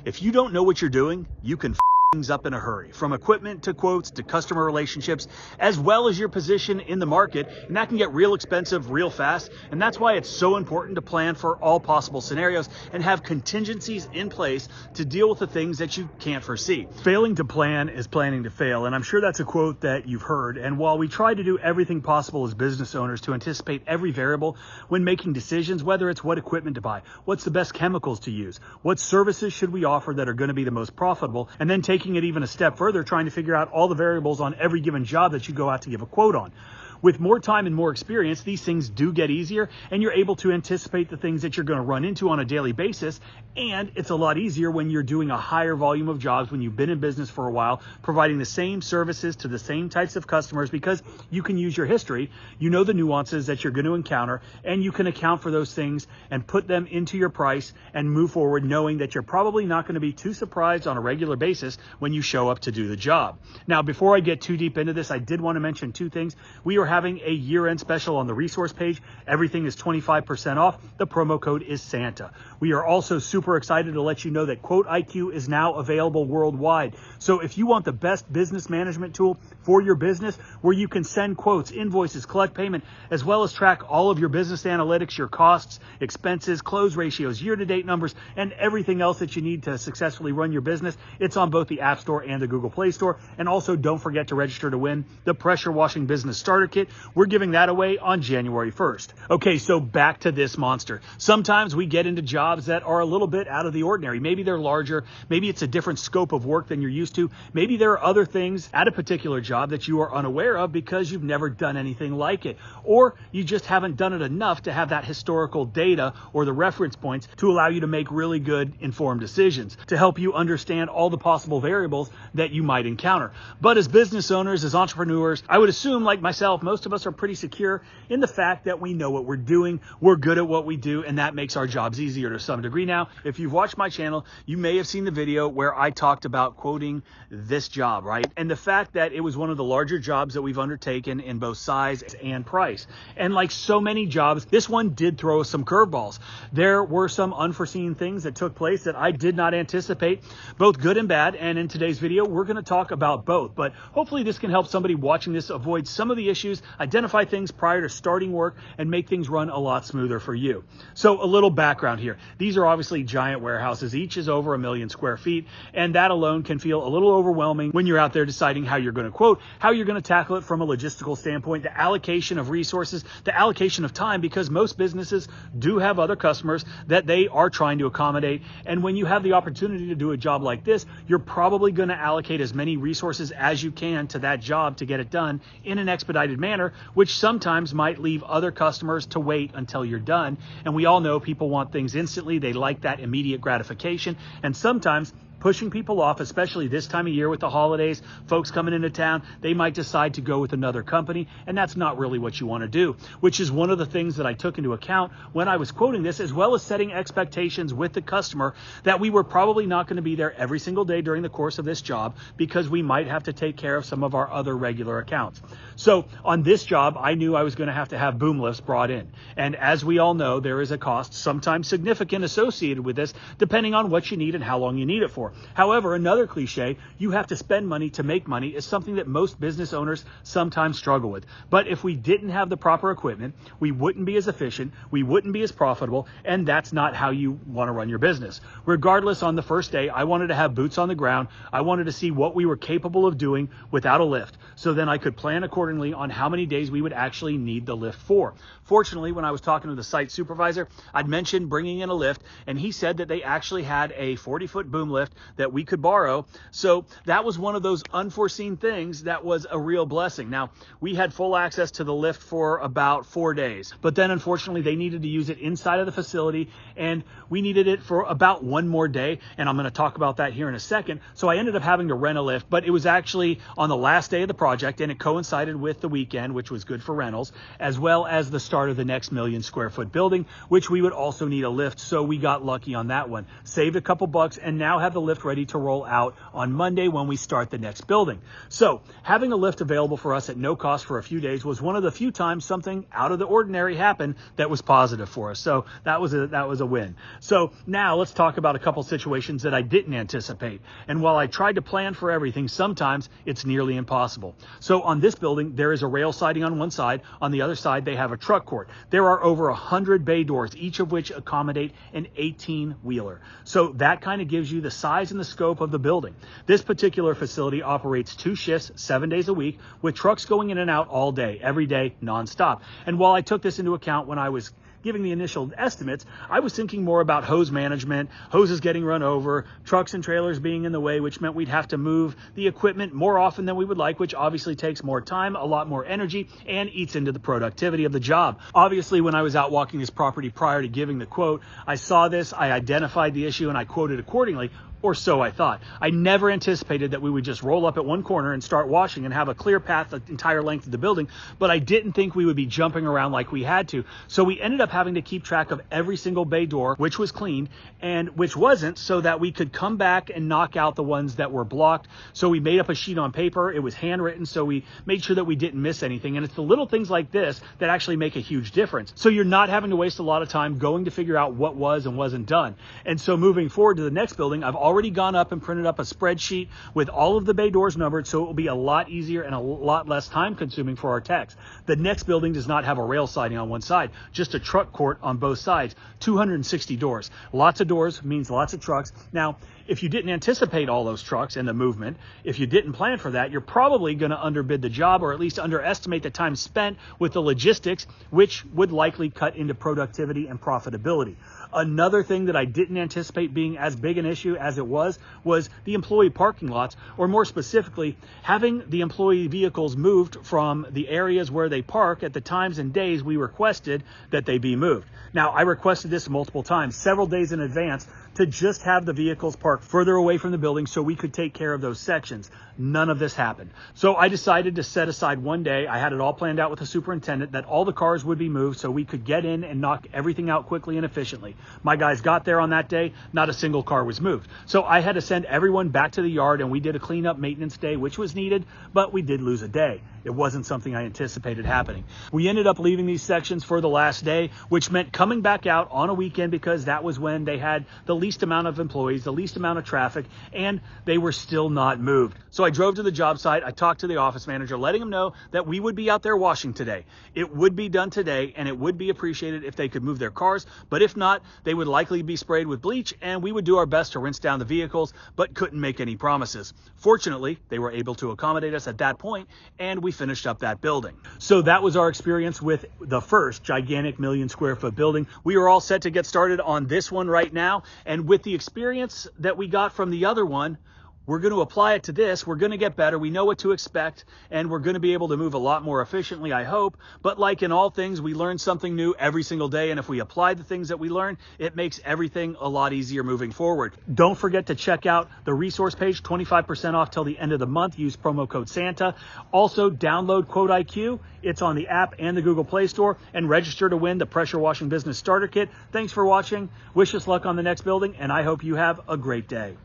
If you don't know what you're doing, you can things up in a hurry, from equipment to quotes to customer relationships, as well as your position in the market, and that can get real expensive real fast. And that's why it's so important to plan for all possible scenarios and have contingencies in place to deal with the things that you can't foresee. Failing to plan is planning to fail, and I'm sure that's a quote that you've heard. And while we try to do everything possible as business owners to anticipate every variable when making decisions, whether it's what equipment to buy, what's the best chemicals to use, what services should we offer that are going to be the most profitable, and then taking it even a step further, trying to figure out all the variables on every given job that you go out to give a quote on. With more time and more experience, these things do get easier, and you're able to anticipate the things that you're going to run into on a daily basis. And it's a lot easier when you're doing a higher volume of jobs, when you've been in business for a while, providing the same services to the same types of customers, because you can use your history, you know the nuances that you're going to encounter, and you can account for those things and put them into your price and move forward knowing that you're probably not going to be too surprised on a regular basis when you show up to do the job. Now, before I get too deep into this, I did want to mention two things. We are having a year-end special on the resource page. Everything is 25% off. The promo code is Santa. We are also super excited to let you know that Quote IQ is now available worldwide. So if you want the best business management tool for your business, where you can send quotes, invoices, collect payment, as well as track all of your business analytics, your costs, expenses, close ratios, year-to-date numbers, and everything else that you need to successfully run your business, it's on both the App Store and the Google Play Store. And also don't forget to register to win the Pressure Washing Business Starter Kit. We're giving that away on January 1st. Okay, so back to this monster. Sometimes we get into jobs that are a little bit out of the ordinary. Maybe they're larger. Maybe it's a different scope of work than you're used to. Maybe there are other things at a particular job that you are unaware of because you've never done anything like it. Or you just haven't done it enough to have that historical data or the reference points to allow you to make really good informed decisions, to help you understand all the possible variables that you might encounter. But as business owners, as entrepreneurs, I would assume, like myself, most of us are pretty secure in the fact that we know what we're doing, we're good at what we do, and that makes our jobs easier to some degree. Now, if you've watched my channel, you may have seen the video where I talked about quoting this job, right? And the fact that it was one of the larger jobs that we've undertaken in both size and price. And like so many jobs, this one did throw us some curveballs. There were some unforeseen things that took place that I did not anticipate, both good and bad. And in today's video, we're going to talk about both. But hopefully this can help somebody watching this avoid some of the issues, identify things prior to starting work, and make things run a lot smoother for you. So a little background here. These are obviously giant warehouses. Each is over 1 million square feet, and that alone can feel a little overwhelming when you're out there deciding how you're going to quote, how you're going to tackle it from a logistical standpoint, the allocation of resources, the allocation of time, because most businesses do have other customers that they are trying to accommodate. And when you have the opportunity to do a job like this, you're probably going to allocate as many resources as you can to that job to get it done in an expedited manner, which sometimes might leave other customers to wait until you're done. And we all know people want things instantly. They like that immediate gratification. And sometimes pushing people off, especially this time of year with the holidays, folks coming into town, they might decide to go with another company, and that's not really what you want to do, which is one of the things that I took into account when I was quoting this, as well as setting expectations with the customer that we were probably not going to be there every single day during the course of this job, because we might have to take care of some of our other regular accounts. So on this job, I knew I was going to have boom lifts brought in. And as we all know, there is a cost, sometimes significant, associated with this, depending on what you need and how long you need it for. However, another cliche, you have to spend money to make money, is something that most business owners sometimes struggle with. But if we didn't have the proper equipment, we wouldn't be as efficient, we wouldn't be as profitable, and that's not how you want to run your business. Regardless, on the first day, I wanted to have boots on the ground. I wanted to see what we were capable of doing without a lift, so then I could plan accordingly on how many days we would actually need the lift for. Fortunately, when I was talking to the site supervisor, I'd mentioned bringing in a lift, and he said that they actually had a 40-foot boom lift that we could borrow. So that was one of those unforeseen things that was a real blessing. Now, we had full access to the lift for about 4 days, but then unfortunately they needed to use it inside of the facility, and we needed it for about 1 more day. And I'm going to talk about that here in a second. So I ended up having to rent a lift, but it was actually on the last day of the project, and it coincided with the weekend, which was good for rentals, as well as the start of the next 1 million square foot building, which we would also need a lift. So we got lucky on that one, saved a couple bucks, and now have the lift lift ready to roll out on Monday when we start the next building. So having a lift available for us at no cost for a few days was one of the few times something out of the ordinary happened that was positive for us. So that was a win. So now let's talk about a couple situations that I didn't anticipate. And while I tried to plan for everything, sometimes it's nearly impossible. So on this building, there is a rail siding on one side. On the other side, they have a truck court. There are over 100 bay doors, each of which accommodate an 18-wheeler. So that kind of gives you the size and the scope of the building. This particular facility operates 2 shifts, 7 days a week, with trucks going in and out all day, every day, nonstop. And while I took this into account when I was giving the initial estimates, I was thinking more about hose management, hoses getting run over, trucks and trailers being in the way, which meant we'd have to move the equipment more often than we would like, which obviously takes more time, a lot more energy, and eats into the productivity of the job. Obviously, when I was out walking this property prior to giving the quote, I saw this, I identified the issue, and I quoted accordingly. Or so I thought. I never anticipated that we would just roll up at one corner and start washing and have a clear path the entire length of the building, but I didn't think we would be jumping around like we had to. So we ended up having to keep track of every single bay door, which was cleaned and which wasn't, so that we could come back and knock out the ones that were blocked. So we made up a sheet on paper. It was handwritten, so we made sure that we didn't miss anything. And it's the little things like this that actually make a huge difference. So you're not having to waste a lot of time going to figure out what was and wasn't done. And so moving forward to the next building, I've already gone up and printed up a spreadsheet with all of the bay doors numbered, so it will be a lot easier and a lot less time consuming for our techs. The next building does not have a rail siding on one side, just a truck court on both sides, 260 doors. Lots of doors means lots of trucks. Now, if you didn't anticipate all those trucks and the movement, if you didn't plan for that, you're probably going to underbid the job, or at least underestimate the time spent with the logistics, which would likely cut into productivity and profitability. Another thing that I didn't anticipate being as big an issue as it was the employee parking lots, or more specifically, having the employee vehicles moved from the areas where they park at the times and days we requested that they be moved. Now, I requested this multiple times, several days in advance, to just have the vehicles parked further away from the building so we could take care of those sections. None of this happened. So I decided to set aside one day. I had it all planned out with the superintendent that all the cars would be moved so we could get in and knock everything out quickly and efficiently. My guys got there on that day. Not a single car was moved. So I had to send everyone back to the yard, and we did a cleanup maintenance day, which was needed, but we did lose a day. It wasn't something I anticipated happening. We ended up leaving these sections for the last day, which meant coming back out on a weekend because that was when they had the least amount of employees, the least amount of traffic, and they were still not moved. So I drove to the job site. I talked to the office manager, letting him know that we would be out there washing today. It would be done today, and it would be appreciated if they could move their cars, but if not, they would likely be sprayed with bleach, and we would do our best to rinse down the vehicles, but couldn't make any promises. Fortunately, they were able to accommodate us at that point, and we finished up that building. So that was our experience with the first gigantic 1 million square foot building. We are all set to get started on this one right now, and with the experience that we got from the other one, we're going to apply it to this. We're going to get better. We know what to expect, and we're going to be able to move a lot more efficiently, I hope. But like in all things, we learn something new every single day, and if we apply the things that we learn, it makes everything a lot easier moving forward. Don't forget to check out the resource page, 25% off till the end of the month. Use promo code Santa. Also, download 𝗤𝘂cie𝗁𝗲. It's on the app and the Google Play Store, and register to win the Pressure Washing Business Starter Kit. Thanks for watching. Wish us luck on the next building, and I hope you have a great day.